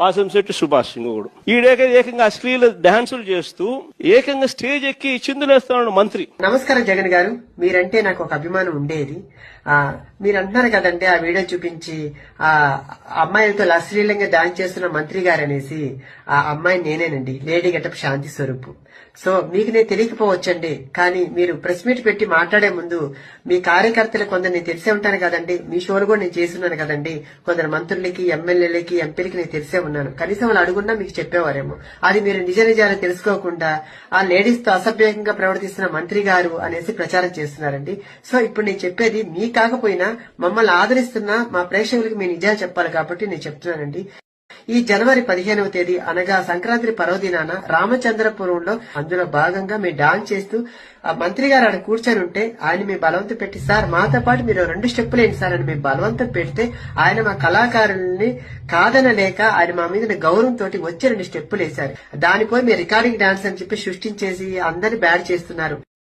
పాసంశెట్టి సుభాష్ ఇంకొకడు ఏకంగా అశ్లీల డాన్సులు చేస్తూ ఏకంగా స్టేజ్ ఎక్కి చిందులేస్తున్నాడు మంత్రి. నమస్కారం జగన్ గారు, మీరంటే నాకు ఒక అభిమానం ఉండేది. మీరు అంటున్నారు కదండి ఆ వీడియో చూపించి ఆ అమ్మాయిలతో అశ్లీలంగా డాన్స్ చేస్తున్న మంత్రి గారు అనేసి. ఆ అమ్మాయి నేనేనండి, లేడీ గెటప్ శాంతి స్వరూప్. సో మీకు నేను తెలియకపోవచ్చండి, కానీ మీరు ప్రెస్ మీట్ పెట్టి మాట్లాడే ముందు మీ కార్యకర్తలు కొందరు నేను తెలిసే ఉంటాను కదండి, మీ షోలు కూడా నేను చేస్తున్నాను కదండి, కొందరు మంత్రులకి ఎమ్మెల్యేలకి ఎంపీలకి నేను తెలిసే ఉన్నాను. కనీసం వాళ్ళు అడుగున్నా మీకు చెప్పేవారేమో. అది మీరు నిజ నిజాలు తెలుసుకోకుండా ఆ లేడీస్ తో అసభ్యంగా ప్రవర్తిస్తున్న మంత్రి గారు అనేసి ప్రచారం చేస్తున్నారండి. సో ఇప్పుడు నేను చెప్పేది మీ కాకపోయినా మమ్మల్ని ఆదరిస్తున్న మా ప్రేక్షకులకి మీ నిజాలు చెప్పాలి కాబట్టి నేను చెప్తున్నానండి. ఈ జనవరి 15వ తేదీ అనగా సంక్రాంతి పర్వదినాన రామచంద్రపురంలో అందులో భాగంగా మీరు డాన్స్ చేస్తూ ఆ మంత్రి గారు ఆడ కూర్చొని ఉంటే ఆయన మీ బలవంతం పెట్టి, సార్ మాతో పాటు మీరు 2 స్టెప్పులు వేయండి సార్ అని మీ బలవంతం పెడితే ఆయన మా కళాకారుల్ని కాదనలేక ఆయన మా మీద గౌరవంతో వచ్చి 2 స్టెప్పులు వేశారు. దానిపై మీరు రికార్డింగ్ డాన్స్ అని చెప్పి సృష్టించేసి అందరిని బ్యాడ్ చేస్తున్నారు.